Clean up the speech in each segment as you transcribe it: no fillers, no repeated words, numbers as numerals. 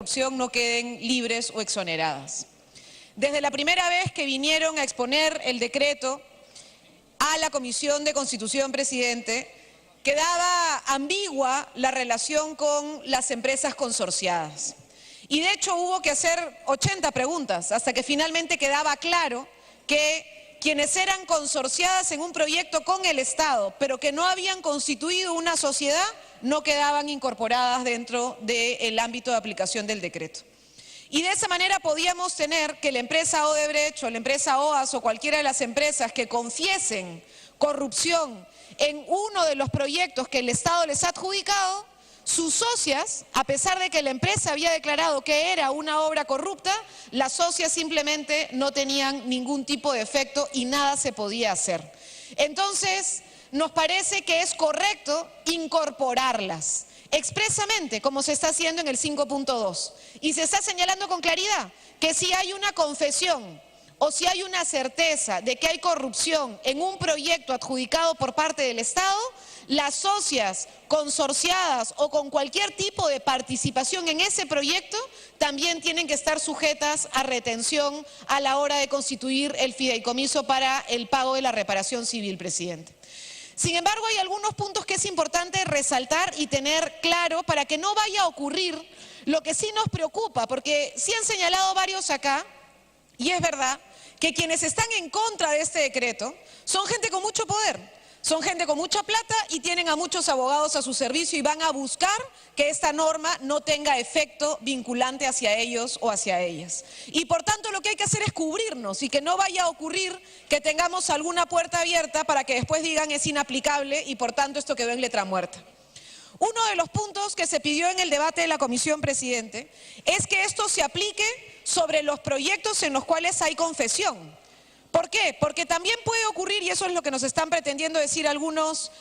corrupción no queden libres o exoneradas. Desde la primera vez que vinieron a exponer el decreto a la Comisión de Constitución, presidente, quedaba ambigua la relación con las empresas consorciadas. Y de hecho hubo que hacer 80 preguntas hasta que finalmente quedaba claro que quienes eran consorciadas en un proyecto con el Estado, pero que no habían constituido una sociedad, no quedaban incorporadas dentro del ámbito de aplicación del decreto. Y de esa manera podíamos tener que la empresa Odebrecht o la empresa OAS o cualquiera de las empresas que confiesen corrupción en uno de los proyectos que el Estado les ha adjudicado, sus socias, a pesar de que la empresa había declarado que era una obra corrupta, las socias simplemente no tenían ningún tipo de efecto y nada se podía hacer. Entonces, nos parece que es correcto incorporarlas expresamente, como se está haciendo en el 5.2. Y se está señalando con claridad que si hay una confesión o si hay una certeza de que hay corrupción en un proyecto adjudicado por parte del Estado, las socias consorciadas o con cualquier tipo de participación en ese proyecto también tienen que estar sujetas a retención a la hora de constituir el fideicomiso para el pago de la reparación civil, presidente. Sin embargo, hay algunos puntos que es importante resaltar y tener claro para que no vaya a ocurrir lo que sí nos preocupa, porque sí han señalado varios acá, y es verdad, que quienes están en contra de este decreto son gente con mucho poder. Son gente con mucha plata y tienen a muchos abogados a su servicio y van a buscar que esta norma no tenga efecto vinculante hacia ellos o hacia ellas. Y por tanto lo que hay que hacer es cubrirnos y que no vaya a ocurrir que tengamos alguna puerta abierta para que después digan es inaplicable y por tanto esto quedó en letra muerta. Uno de los puntos que se pidió en el debate de la comisión, presidente, es que esto se aplique sobre los proyectos en los cuales hay confesión. ¿Por qué? Porque también puede ocurrir, y eso es lo que nos están pretendiendo decir algunos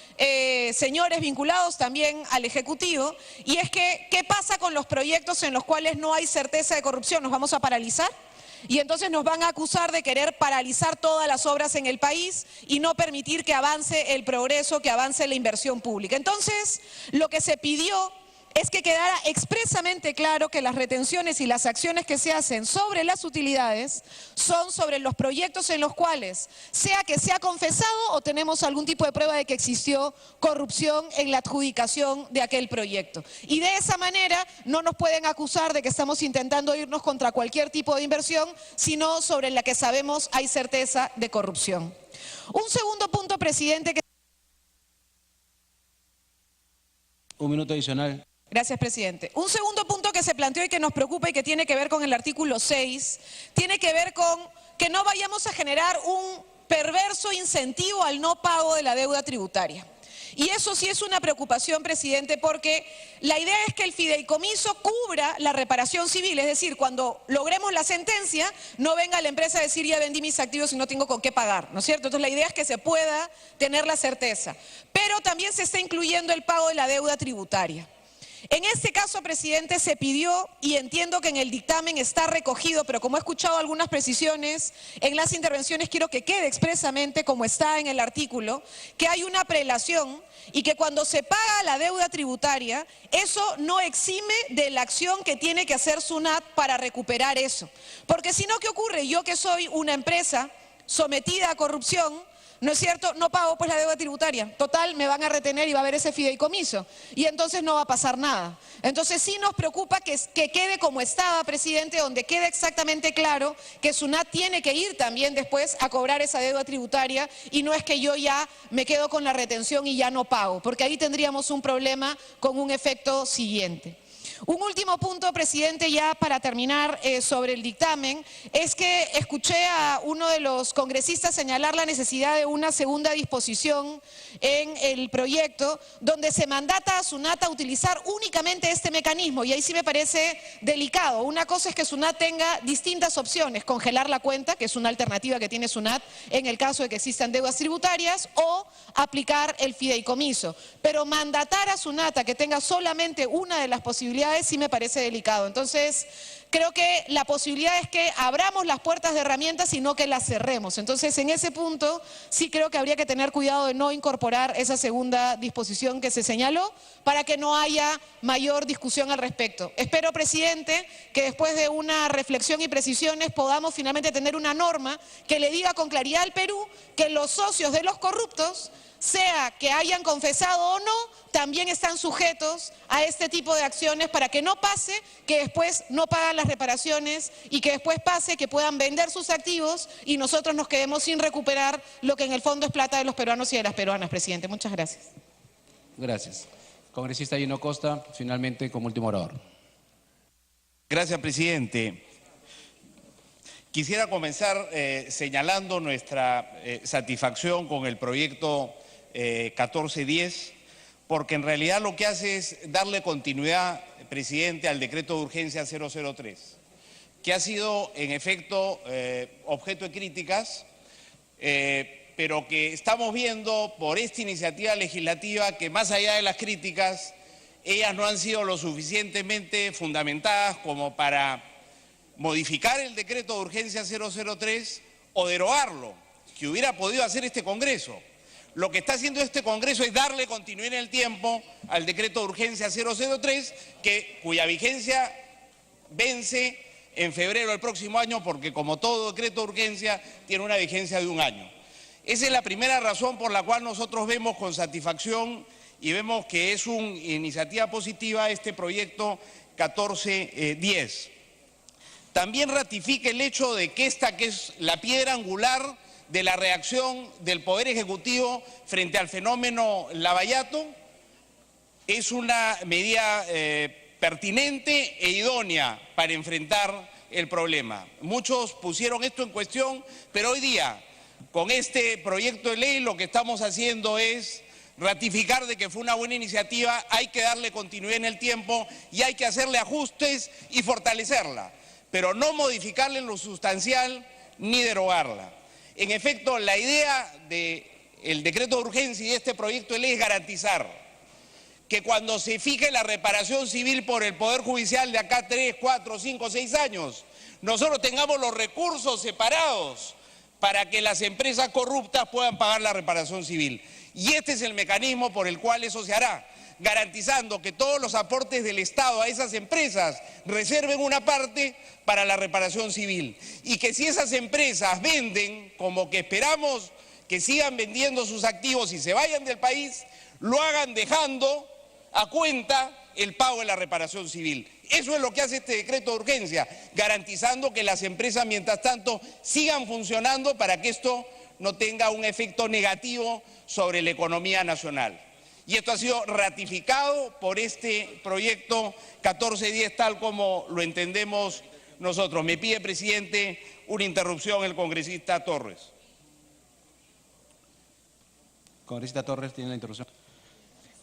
señores vinculados también al Ejecutivo, y es que, ¿qué pasa con los proyectos en los cuales no hay certeza de corrupción? ¿Nos vamos a paralizar? Y entonces nos van a acusar de querer paralizar todas las obras en el país y no permitir que avance el progreso, que avance la inversión pública. Entonces, lo que se pidió es que quedara expresamente claro que las retenciones y las acciones que se hacen sobre las utilidades son sobre los proyectos en los cuales, sea que se ha confesado o tenemos algún tipo de prueba de que existió corrupción en la adjudicación de aquel proyecto. Y de esa manera no nos pueden acusar de que estamos intentando irnos contra cualquier tipo de inversión, sino sobre la que sabemos hay certeza de corrupción. Un segundo punto, presidente. Un minuto adicional. Gracias, presidente. Un segundo punto que se planteó y que nos preocupa y que tiene que ver con el artículo 6, tiene que ver con que no vayamos a generar un perverso incentivo al no pago de la deuda tributaria. Y eso sí es una preocupación, presidente, porque la idea es que el fideicomiso cubra la reparación civil, es decir, cuando logremos la sentencia, no venga la empresa a decir ya vendí mis activos y no tengo con qué pagar, ¿no es cierto? Entonces la idea es que se pueda tener la certeza, pero también se está incluyendo el pago de la deuda tributaria. En este caso, presidente, se pidió, y entiendo que en el dictamen está recogido, pero como he escuchado algunas precisiones en las intervenciones, quiero que quede expresamente, como está en el artículo, que hay una prelación y que cuando se paga la deuda tributaria, eso no exime de la acción que tiene que hacer SUNAT para recuperar eso. Porque si no, ¿qué ocurre? Yo que soy una empresa sometida a corrupción, ¿no es cierto? No pago pues la deuda tributaria. Total, me van a retener y va a haber ese fideicomiso. Y entonces no va a pasar nada. Entonces sí nos preocupa que quede como estaba, presidente, donde quede exactamente claro que SUNAT tiene que ir también después a cobrar esa deuda tributaria y no es que yo ya me quedo con la retención y ya no pago, porque ahí tendríamos un problema con un efecto siguiente. Un último punto, presidente, ya para terminar sobre el dictamen, es que escuché a uno de los congresistas señalar la necesidad de una segunda disposición en el proyecto donde se mandata a SUNAT a utilizar únicamente este mecanismo y ahí sí me parece delicado. Una cosa es que SUNAT tenga distintas opciones, congelar la cuenta, que es una alternativa que tiene SUNAT en el caso de que existan deudas tributarias, o aplicar el fideicomiso, pero mandatar a SUNAT a que tenga solamente una de las posibilidades responsabilidades sí me parece delicado. Entonces, creo que la posibilidad es que abramos las puertas de herramientas y no que las cerremos. Entonces, en ese punto sí creo que habría que tener cuidado de no incorporar esa segunda disposición que se señaló para que no haya mayor discusión al respecto. Espero, presidente, que después de una reflexión y precisiones podamos finalmente tener una norma que le diga con claridad al Perú que los socios de los corruptos, sea que hayan confesado o no, también están sujetos a este tipo de acciones para que no pase que después no pagan las reparaciones y que después pase que puedan vender sus activos y nosotros nos quedemos sin recuperar lo que en el fondo es plata de los peruanos y de las peruanas, presidente. Muchas gracias. Gracias. Congresista Gino Costa, finalmente como último orador. Gracias, presidente. Quisiera comenzar señalando nuestra satisfacción con el proyecto 1410, porque en realidad lo que hace es darle continuidad, presidente, al decreto de urgencia 003, que ha sido en efecto objeto de críticas, pero que estamos viendo por esta iniciativa legislativa que más allá de las críticas, ellas no han sido lo suficientemente fundamentadas como para modificar el decreto de urgencia 003 o derogarlo, que hubiera podido hacer este Congreso. Lo que está haciendo este Congreso es darle continuidad en el tiempo al decreto de urgencia 003, cuya vigencia vence en febrero del próximo año, porque como todo decreto de urgencia tiene una vigencia de 1 año. Esa es la primera razón por la cual nosotros vemos con satisfacción y vemos que es una iniciativa positiva este proyecto 1410. También ratifica el hecho de que esta, que es la piedra angular de la reacción del Poder Ejecutivo frente al fenómeno Lavallato, es una medida pertinente e idónea para enfrentar el problema. Muchos pusieron esto en cuestión, pero hoy día, con este proyecto de ley, lo que estamos haciendo es ratificar de que fue una buena iniciativa, hay que darle continuidad en el tiempo y hay que hacerle ajustes y fortalecerla, pero no modificarla en lo sustancial ni derogarla. En efecto, la idea del decreto de urgencia y de este proyecto de ley es garantizar que cuando se fije la reparación civil por el Poder Judicial de acá 3, 4, 5, 6 años, nosotros tengamos los recursos separados para que las empresas corruptas puedan pagar la reparación civil. Y este es el mecanismo por el cual eso se hará, garantizando que todos los aportes del Estado a esas empresas reserven una parte para la reparación civil. Y que si esas empresas venden, como que esperamos que sigan vendiendo sus activos y se vayan del país, lo hagan dejando a cuenta el pago de la reparación civil. Eso es lo que hace este decreto de urgencia, garantizando que las empresas, mientras tanto, sigan funcionando para que esto no tenga un efecto negativo sobre la economía nacional. Y esto ha sido ratificado por este proyecto 1410 tal como lo entendemos nosotros. Me pide, presidente, una interrupción el congresista Torres. Congresista Torres tiene la interrupción.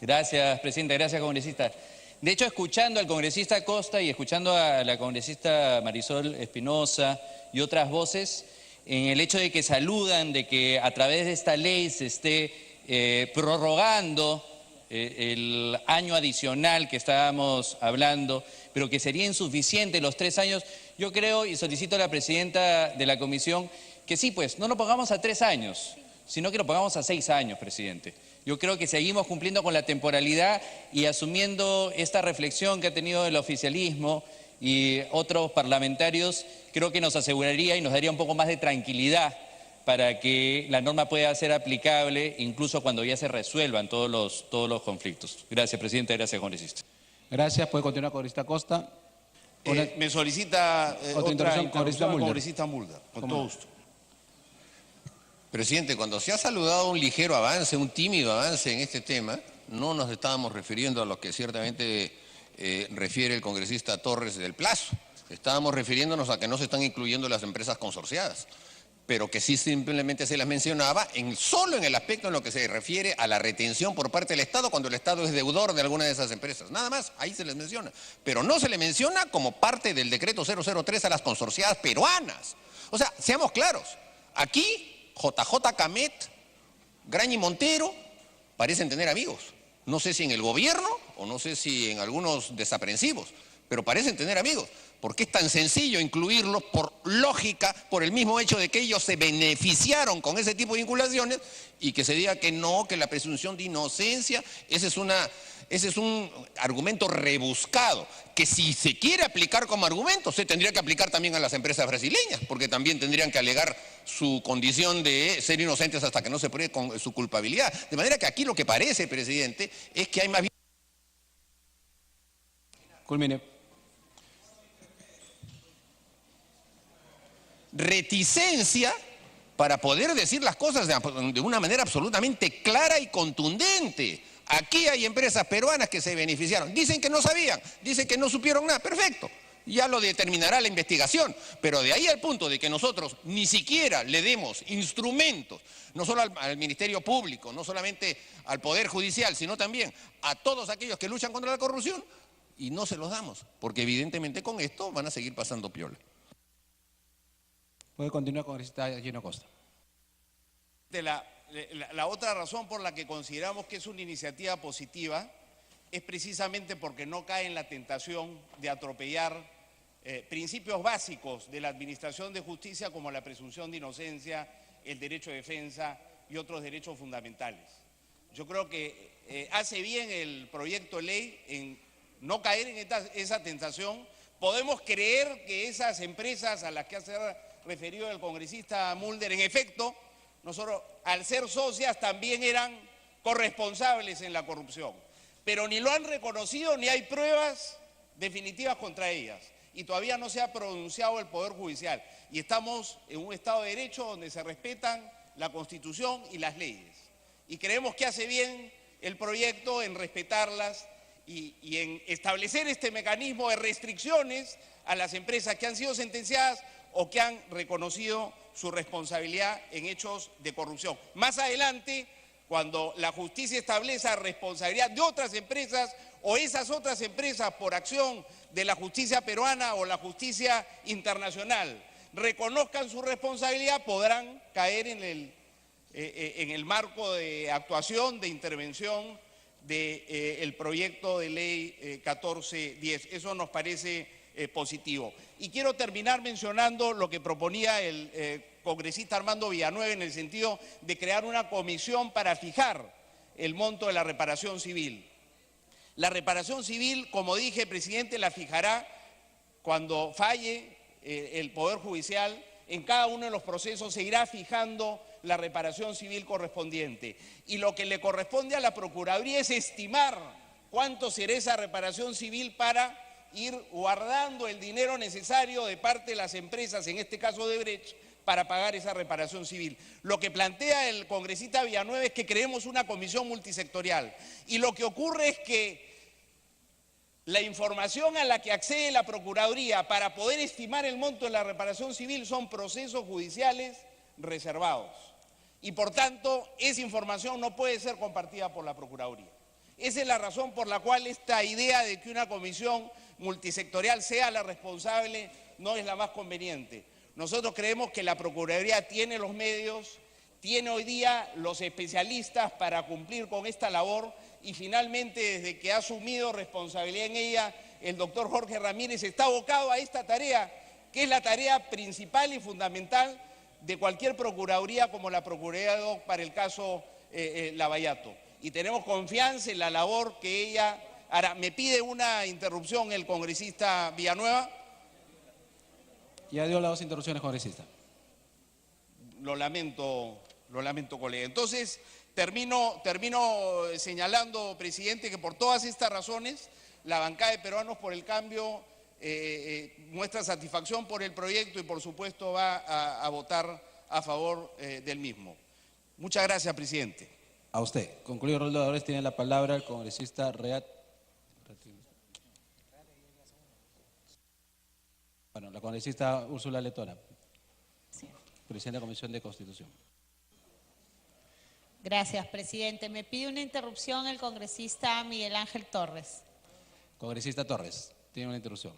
Gracias, presidente. Gracias, congresista. De hecho, escuchando al congresista Costa y escuchando a la congresista Marisol Espinosa y otras voces, en el hecho de que saludan de que a través de esta ley se esté prorrogando el año adicional que estábamos hablando, pero que sería insuficiente los 3 años, yo creo y solicito a la presidenta de la comisión que sí, pues, no lo pongamos a 3 años, sino que lo pongamos a 6 años, presidente. Yo creo que seguimos cumpliendo con la temporalidad y asumiendo esta reflexión que ha tenido el oficialismo y otros parlamentarios, creo que nos aseguraría y nos daría un poco más de tranquilidad para que la norma pueda ser aplicable incluso cuando ya se resuelvan todos los conflictos. Gracias, presidente. Gracias, congresista. Gracias. Puede continuar, congresista Costa. Me solicita otra interrupción, congresista Mulder, con todo gusto. Presidente, cuando se ha saludado un ligero avance, un tímido avance en este tema, no nos estábamos refiriendo a lo que ciertamente refiere el congresista Torres del plazo. Estábamos refiriéndonos a que no se están incluyendo las empresas consorciadas, pero que sí simplemente se las mencionaba solo en el aspecto en lo que se refiere a la retención por parte del Estado cuando el Estado es deudor de alguna de esas empresas. Nada más, ahí se les menciona. Pero no se le menciona como parte del decreto 003 a las consorciadas peruanas. O sea, seamos claros, aquí JJ Camet, Graña y Montero parecen tener amigos. No sé si en el gobierno o no sé si en algunos desaprensivos, pero parecen tener amigos, porque es tan sencillo incluirlos por lógica, por el mismo hecho de que ellos se beneficiaron con ese tipo de vinculaciones y que se diga que no, que la presunción de inocencia, ese es un argumento rebuscado, que si se quiere aplicar como argumento, se tendría que aplicar también a las empresas brasileñas, porque también tendrían que alegar su condición de ser inocentes hasta que no se pruebe con su culpabilidad. De manera que aquí lo que parece, presidente, es que hay más bien... Culmine. Reticencia para poder decir las cosas de una manera absolutamente clara y contundente. Aquí hay empresas peruanas que se beneficiaron. Dicen que no sabían, dicen que no supieron nada. Perfecto, ya lo determinará la investigación. Pero de ahí al punto de que nosotros ni siquiera le demos instrumentos, no solo al Ministerio Público, no solamente al Poder Judicial, sino también a todos aquellos que luchan contra la corrupción, y no se los damos, porque evidentemente con esto van a seguir pasando piola. Puede continuar, congresista Gino Costa. La otra razón por la que consideramos que es una iniciativa positiva es precisamente porque no cae en la tentación de atropellar principios básicos de la administración de justicia como la presunción de inocencia, el derecho de defensa y otros derechos fundamentales. Yo creo que hace bien el proyecto de ley en no caer en esa tentación. Podemos creer que esas empresas a las que hace referido el congresista Mulder, en efecto, nosotros al ser socias también eran corresponsables en la corrupción, pero ni lo han reconocido ni hay pruebas definitivas contra ellas y todavía no se ha pronunciado el Poder Judicial y estamos en un Estado de Derecho donde se respetan la Constitución y las leyes y creemos que hace bien el proyecto en respetarlas y en establecer este mecanismo de restricciones a las empresas que han sido sentenciadas o que han reconocido su responsabilidad en hechos de corrupción. Más adelante, cuando la justicia establezca responsabilidad de otras empresas o esas otras empresas por acción de la justicia peruana o la justicia internacional reconozcan su responsabilidad, podrán caer en el marco de actuación, de intervención del proyecto de ley 1410. Eso nos parece positivo. Y quiero terminar mencionando lo que proponía el congresista Armando Villanueva en el sentido de crear una comisión para fijar el monto de la reparación civil. La reparación civil, como dije, presidente, la fijará cuando falle el Poder Judicial. En cada uno de los procesos se irá fijando la reparación civil correspondiente. Y lo que le corresponde a la Procuraduría es estimar cuánto será esa reparación civil para ir guardando el dinero necesario de parte de las empresas, en este caso de Brecht, para pagar esa reparación civil. Lo que plantea el congresista Villanueva es que creemos una comisión multisectorial. Y lo que ocurre es que la información a la que accede la Procuraduría para poder estimar el monto de la reparación civil son procesos judiciales reservados. Y por tanto, esa información no puede ser compartida por la Procuraduría. Esa es la razón por la cual esta idea de que una comisión multisectorial sea la responsable no es la más conveniente. Nosotros creemos que la Procuraduría tiene los medios, tiene hoy día los especialistas para cumplir con esta labor y finalmente desde que ha asumido responsabilidad en ella, el doctor Jorge Ramírez está abocado a esta tarea, que es la tarea principal y fundamental de cualquier Procuraduría como la Procuraduría para el caso Lavallato. Y tenemos confianza en la labor que ella hará. Me pide una interrupción el congresista Villanueva. Ya dio las dos interrupciones, congresista. Lo lamento, colega. Entonces, termino señalando, presidente, que por todas estas razones, la bancada de Peruanos por el Cambio muestra satisfacción por el proyecto y, por supuesto, va a votar a favor del mismo. Muchas gracias, presidente. A usted. Concluido el rol de oradores, tiene la palabra el congresista la congresista Úrsula Letona, Sí. presidenta de la Comisión de Constitución. Gracias, presidente. Me pide una interrupción el congresista Miguel Ángel Torres. Congresista Torres, tiene una interrupción.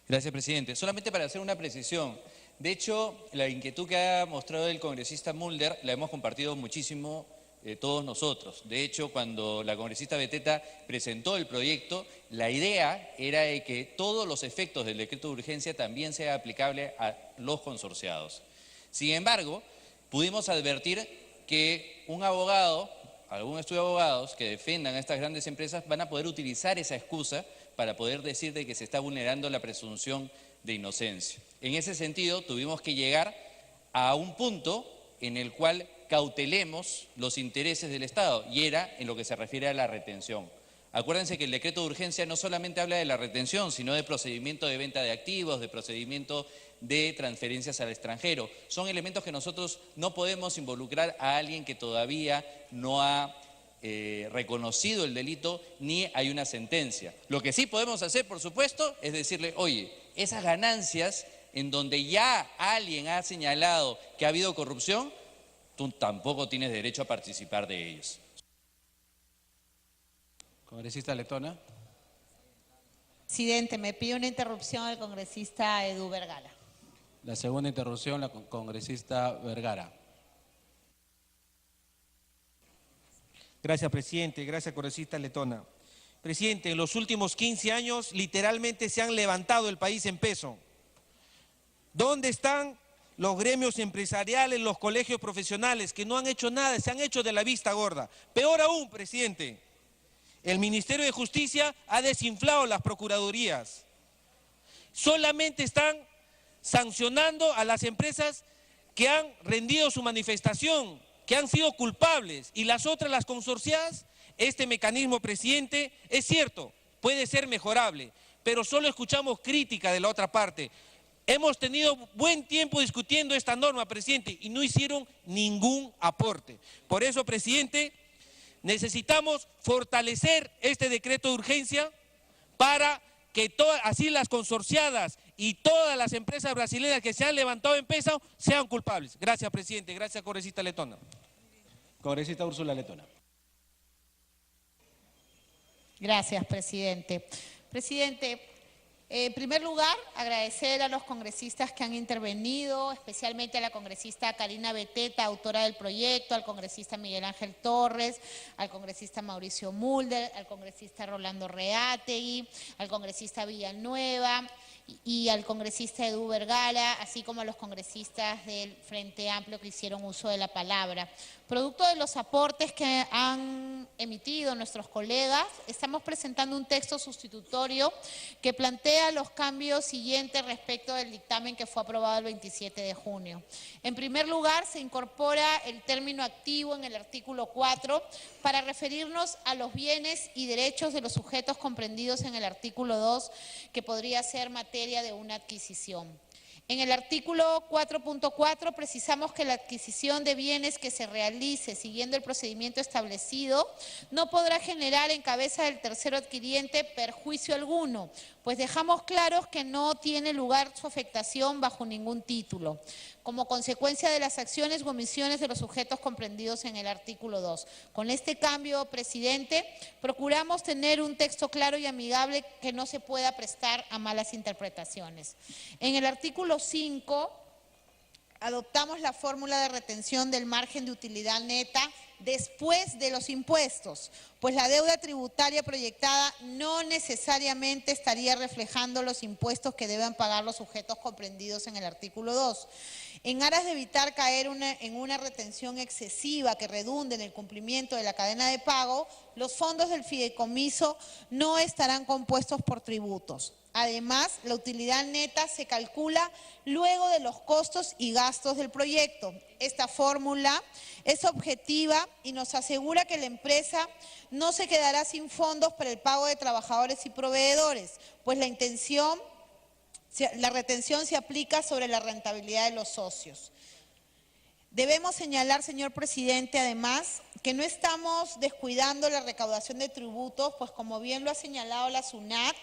Gracias, presidente. Solamente para hacer una precisión. De hecho, la inquietud que ha mostrado el congresista Mulder la hemos compartido muchísimo todos nosotros. De hecho, cuando la congresista Beteta presentó el proyecto, la idea era de que todos los efectos del decreto de urgencia también sea aplicable a los consorciados. Sin embargo, pudimos advertir que un abogado, algún estudio de abogados que defendan a estas grandes empresas van a poder utilizar esa excusa para poder decir de que se está vulnerando la presunción de inocencia. En ese sentido, tuvimos que llegar a un punto en el cual cautelemos los intereses del Estado, y era en lo que se refiere a la retención. Acuérdense que el decreto de urgencia no solamente habla de la retención, sino de procedimiento de venta de activos, de procedimiento de transferencias al extranjero. Son elementos que nosotros no podemos involucrar a alguien que todavía no ha reconocido el delito ni hay una sentencia. Lo que sí podemos hacer, por supuesto, es decirle, oye, esas ganancias en donde ya alguien ha señalado que ha habido corrupción, tú tampoco tienes derecho a participar de ellos. Congresista Letona. Presidente, me pide una interrupción al congresista Edu Vergara. La segunda interrupción, la congresista Vergara. Gracias, presidente. Gracias, congresista Letona. Presidente, en los últimos 15 años literalmente se han levantado el país en peso. ¿Dónde están los gremios empresariales, los colegios profesionales que no han hecho nada, se han hecho de la vista gorda? Peor aún, presidente, el Ministerio de Justicia ha desinflado las procuradurías. Solamente están sancionando a las empresas que han rendido su manifestación, que han sido culpables, y las otras, las consorciadas. Este mecanismo, presidente, es cierto, puede ser mejorable, pero solo escuchamos crítica de la otra parte. Hemos tenido buen tiempo discutiendo esta norma, presidente, y no hicieron ningún aporte. Por eso, presidente, necesitamos fortalecer este decreto de urgencia para que así las consorciadas y todas las empresas brasileñas que se han levantado en peso sean culpables. Gracias, presidente. Gracias, congresista Letona. Congresista Úrsula Letona. Gracias, presidente. Presidente, en primer lugar, agradecer a los congresistas que han intervenido, especialmente a la congresista Karina Beteta, autora del proyecto, al congresista Miguel Ángel Torres, al congresista Mauricio Mulder, al congresista Rolando Reategui, al congresista Villanueva y al congresista Edu Vergara, así como a los congresistas del Frente Amplio que hicieron uso de la palabra. Producto de los aportes que han emitido nuestros colegas, estamos presentando un texto sustitutorio que plantea los cambios siguientes respecto del dictamen que fue aprobado el 27 de junio. En primer lugar, se incorpora el término activo en el artículo 4 para referirnos a los bienes y derechos de los sujetos comprendidos en el artículo 2, que podría ser materia de una adquisición. En el artículo 4.4 precisamos que la adquisición de bienes que se realice siguiendo el procedimiento establecido no podrá generar en cabeza del tercero adquiriente perjuicio alguno, pues dejamos claros que no tiene lugar su afectación bajo ningún título, como consecuencia de las acciones u omisiones de los sujetos comprendidos en el artículo 2. Con este cambio, presidente, procuramos tener un texto claro y amigable que no se pueda prestar a malas interpretaciones. En el artículo 5, adoptamos la fórmula de retención del margen de utilidad neta después de los impuestos, pues la deuda tributaria proyectada no necesariamente estaría reflejando los impuestos que deben pagar los sujetos comprendidos en el artículo 2. En aras de evitar caer en una retención excesiva que redunde en el cumplimiento de la cadena de pago, los fondos del fideicomiso no estarán compuestos por tributos. Además, la utilidad neta se calcula luego de los costos y gastos del proyecto. Esta fórmula es objetiva y nos asegura que la empresa no se quedará sin fondos para el pago de trabajadores y proveedores, pues la retención se aplica sobre la rentabilidad de los socios. Debemos señalar, señor presidente, además, que no estamos descuidando la recaudación de tributos, pues como bien lo ha señalado la SUNAT,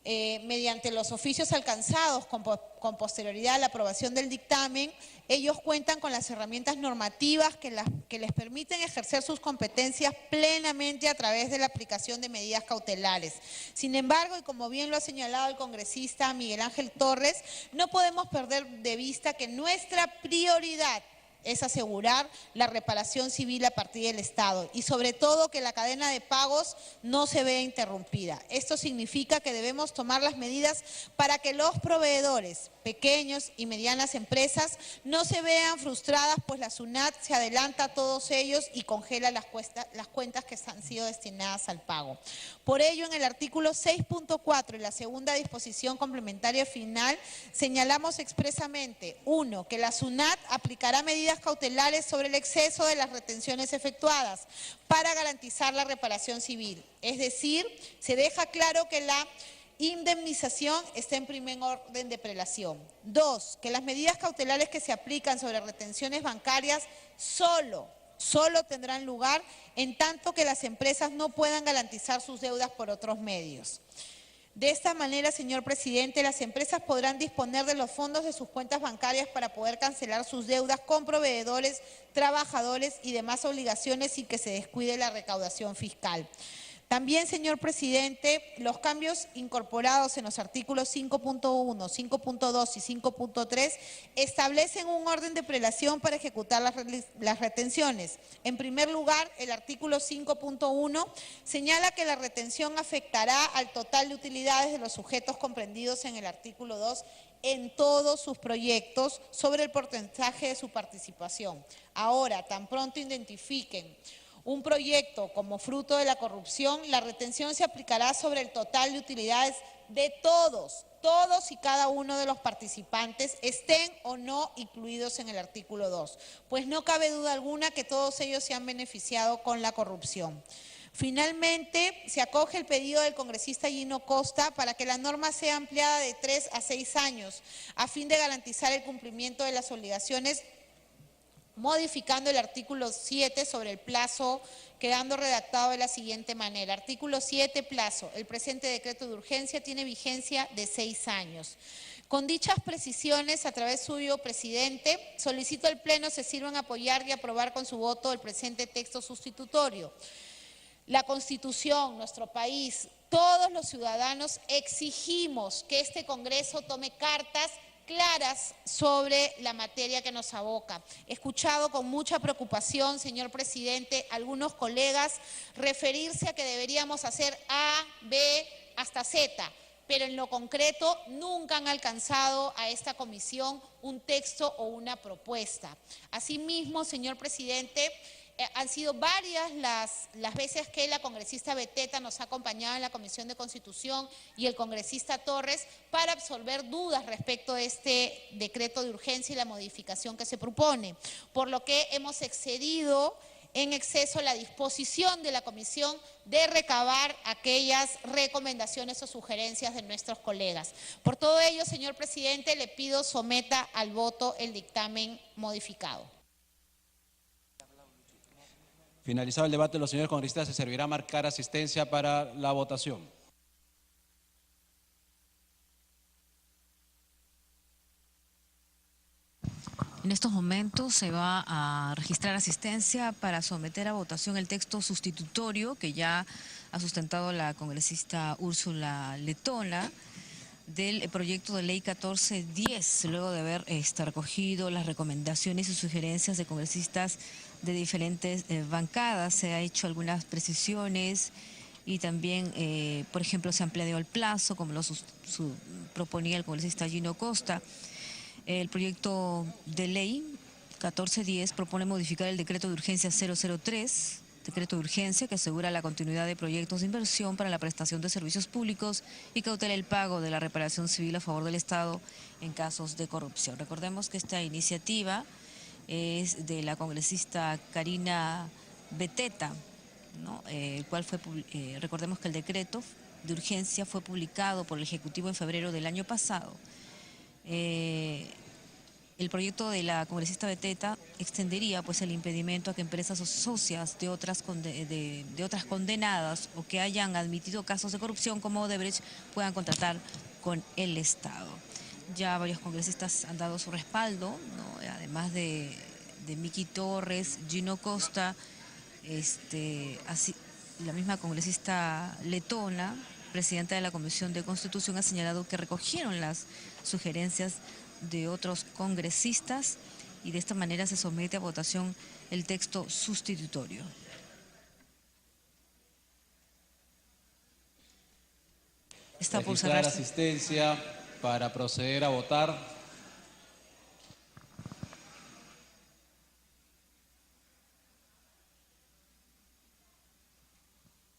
mediante los oficios alcanzados con posterioridad a la aprobación del dictamen, ellos cuentan con las herramientas normativas que les permiten ejercer sus competencias plenamente a través de la aplicación de medidas cautelares. Sin embargo, y como bien lo ha señalado el congresista Miguel Ángel Torres, no podemos perder de vista que nuestra prioridad es asegurar la reparación civil a partir del Estado y sobre todo que la cadena de pagos no se vea interrumpida. Esto significa que debemos tomar las medidas para que los proveedores, pequeños y medianas empresas, no se vean frustradas, pues la SUNAT se adelanta a todos ellos y congela las cuentas que han sido destinadas al pago. Por ello, en el artículo 6.4 y la segunda disposición complementaria final, señalamos expresamente, 1, que la SUNAT aplicará medidas cautelares sobre el exceso de las retenciones efectuadas para garantizar la reparación civil. Es decir, se deja claro que la indemnización está en primer orden de prelación. 2, que las medidas cautelares que se aplican sobre retenciones bancarias solo tendrán lugar en tanto que las empresas no puedan garantizar sus deudas por otros medios. De esta manera, señor presidente, las empresas podrán disponer de los fondos de sus cuentas bancarias para poder cancelar sus deudas con proveedores, trabajadores y demás obligaciones sin que se descuide la recaudación fiscal. También, señor presidente, los cambios incorporados en los artículos 5.1, 5.2 y 5.3 establecen un orden de prelación para ejecutar las retenciones. En primer lugar, el artículo 5.1 señala que la retención afectará al total de utilidades de los sujetos comprendidos en el artículo 2 en todos sus proyectos sobre el porcentaje de su participación. Ahora, tan pronto identifiquen un proyecto como fruto de la corrupción, la retención se aplicará sobre el total de utilidades de todos y cada uno de los participantes, estén o no incluidos en el artículo 2, pues no cabe duda alguna que todos ellos se han beneficiado con la corrupción. Finalmente, se acoge el pedido del congresista Gino Costa para que la norma sea ampliada de 3 a 6 años, a fin de garantizar el cumplimiento de las obligaciones, modificando el artículo 7 sobre el plazo, quedando redactado de la siguiente manera. Artículo 7, plazo. El presente decreto de urgencia tiene vigencia de 6 años. Con dichas precisiones, a través suyo, presidente, solicito al Pleno se sirvan a apoyar y aprobar con su voto el presente texto sustitutorio. La Constitución, nuestro país, todos los ciudadanos exigimos que este Congreso tome cartas claras sobre la materia que nos aboca. He escuchado con mucha preocupación, señor presidente, algunos colegas referirse a que deberíamos hacer A, B, hasta Z, pero en lo concreto nunca han alcanzado a esta comisión un texto o una propuesta. Asimismo, señor presidente, han sido varias las veces que la congresista Beteta nos ha acompañado en la Comisión de Constitución y el congresista Torres para absolver dudas respecto a este decreto de urgencia y la modificación que se propone, por lo que hemos excedido en exceso la disposición de la comisión de recabar aquellas recomendaciones o sugerencias de nuestros colegas. Por todo ello, señor presidente, le pido someta al voto el dictamen modificado. Finalizado el debate, los señores congresistas, se servirá marcar asistencia para la votación. En estos momentos se va a registrar asistencia para someter a votación el texto sustitutorio que ya ha sustentado la congresista Úrsula Letona del proyecto de ley 1410, luego de haber recogido las recomendaciones y sugerencias de congresistas de diferentes bancadas. Se ha hecho algunas precisiones y también, por ejemplo, se ha ampliado el plazo, como lo proponía el congresista Gino Costa. El proyecto de ley 1410 propone modificar el decreto de urgencia 003, decreto de urgencia que asegura la continuidad de proyectos de inversión para la prestación de servicios públicos y cautela el pago de la reparación civil a favor del Estado en casos de corrupción. Recordemos que esta iniciativa es de la congresista Karina Beteta, ¿no? El cual recordemos que el decreto de urgencia fue publicado por el Ejecutivo en febrero del año pasado. El proyecto de la congresista Beteta extendería pues el impedimento a que empresas o socias de otras condenadas o que hayan admitido casos de corrupción como Odebrecht puedan contratar con el Estado. Ya varios congresistas han dado su respaldo, ¿no? Además de Miki Torres, Gino Costa, así, la misma congresista Letona, presidenta de la Comisión de Constitución, ha señalado que recogieron las sugerencias de otros congresistas y de esta manera se somete a votación el texto sustitutorio. Está por Registrar cerrarse. asistencia para proceder a votar.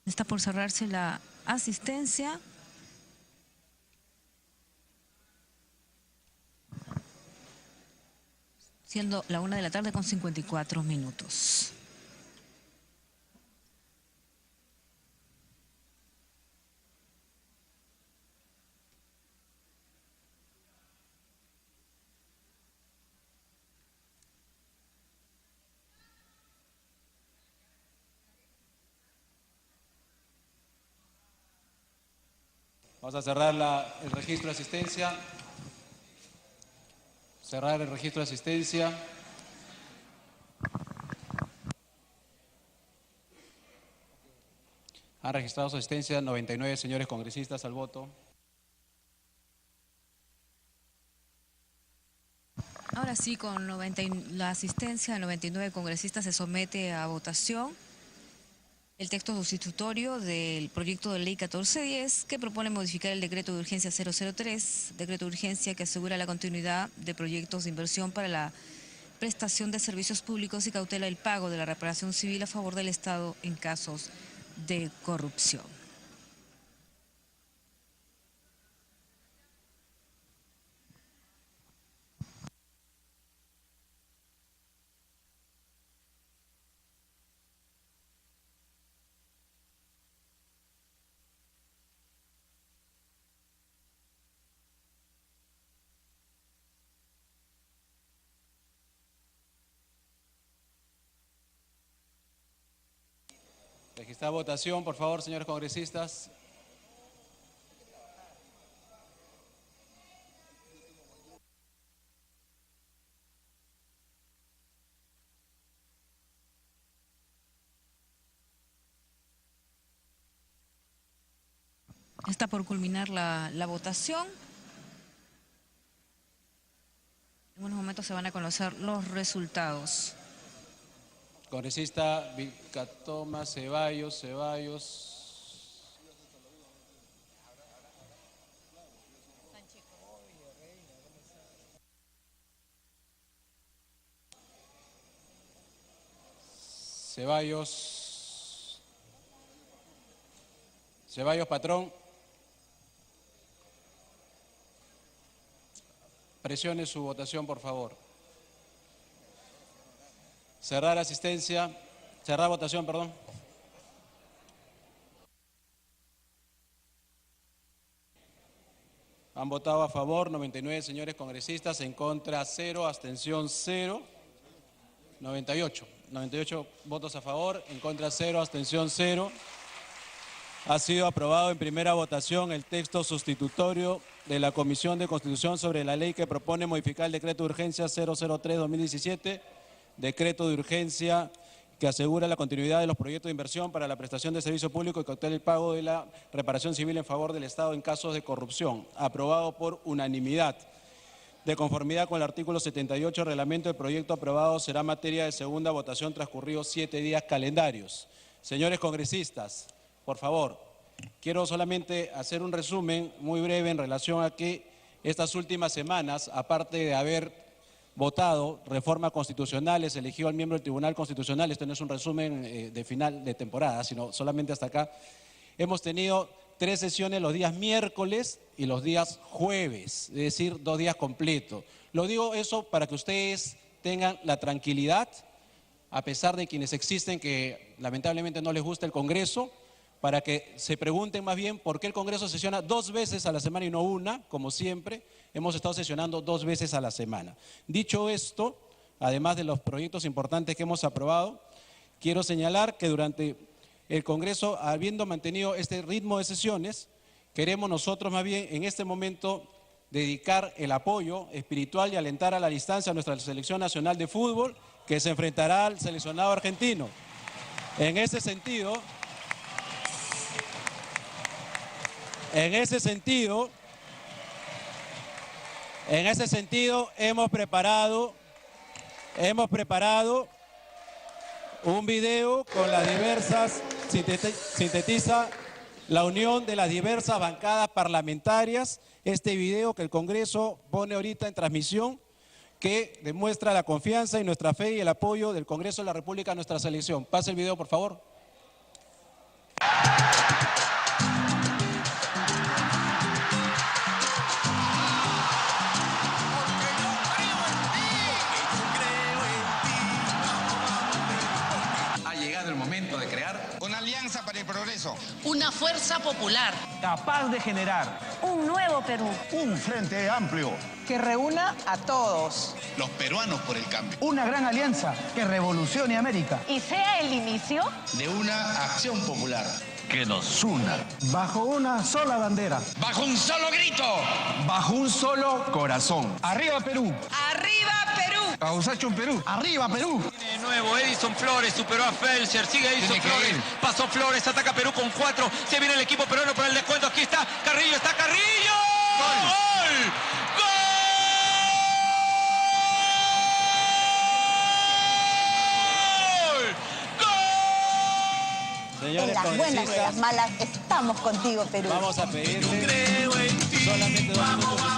Está por cerrarse la asistencia. Siendo la 1 de la tarde con 54 minutos. Vamos a cerrar el registro de asistencia. Cerrar el registro de asistencia. Han registrado su asistencia 99 señores congresistas al voto. Ahora sí, con la asistencia de 99 congresistas se somete a votación el texto sustitutorio del proyecto de ley 1410 que propone modificar el decreto de urgencia 003, decreto de urgencia que asegura la continuidad de proyectos de inversión para la prestación de servicios públicos y cautela el pago de la reparación civil a favor del Estado en casos de corrupción. Registrar votación, por favor, señores congresistas. Está por culminar la votación. En unos momentos se van a conocer los resultados. Congresista Vilcatoma, Ceballos. Ceballos, patrón. Presione su votación, por favor. Cerrar asistencia. Cerrar votación, perdón. Han votado a favor 99 señores congresistas, en contra 0, abstención 0. 98 votos a favor, en contra 0, abstención 0. Ha sido aprobado en primera votación el texto sustitutorio de la Comisión de Constitución sobre la ley que propone modificar el decreto de urgencia 003-2017, decreto de urgencia que asegura la continuidad de los proyectos de inversión para la prestación de servicio público y cautela el pago de la reparación civil en favor del Estado en casos de corrupción, aprobado por unanimidad. De conformidad con el artículo 78 del reglamento, el proyecto aprobado será materia de segunda votación transcurridos 7 días calendarios. Señores congresistas, por favor, quiero solamente hacer un resumen muy breve en relación a que estas últimas semanas, aparte de haber votado reformas constitucionales, eligió al miembro del Tribunal Constitucional, esto no es un resumen de final de temporada, sino solamente hasta acá, hemos tenido 3 sesiones los días miércoles y los días jueves, es decir, 2 días completos. Lo digo eso para que ustedes tengan la tranquilidad, a pesar de quienes existen que lamentablemente no les gusta el Congreso, para que se pregunten más bien por qué el Congreso sesiona 2 veces a la semana y no una, como siempre. Hemos estado sesionando 2 veces a la semana. Dicho esto, además de los proyectos importantes que hemos aprobado, quiero señalar que durante el Congreso, habiendo mantenido este ritmo de sesiones, queremos nosotros más bien en este momento dedicar el apoyo espiritual y alentar a la distancia a nuestra selección nacional de fútbol, que se enfrentará al seleccionado argentino. En ese sentido, hemos preparado Hemos preparado un video con las diversas, sintetiza la unión de las diversas bancadas parlamentarias. Este video que el Congreso pone ahorita en transmisión, que demuestra la confianza y nuestra fe y el apoyo del Congreso de la República a nuestra selección. Pase el video, por favor. El momento de crear una alianza para el progreso, una fuerza popular capaz de generar un nuevo Perú, un frente amplio que reúna a todos los peruanos por el cambio, una gran alianza que revolucione América y sea el inicio de una acción popular que nos una bajo una sola bandera, bajo un solo grito, bajo un solo corazón. Arriba Perú, arriba Perú, Causachum Perú, arriba Perú. De nuevo Edison Flores superó a Felcher, sigue Edison Flores, pasó Flores, ataca Perú con 4, se viene el equipo peruano por el descuento, aquí está Carrillo, ¡gol! En las buenas y en las malas estamos contigo, Perú. Vamos a pedirle solamente 2 minutos.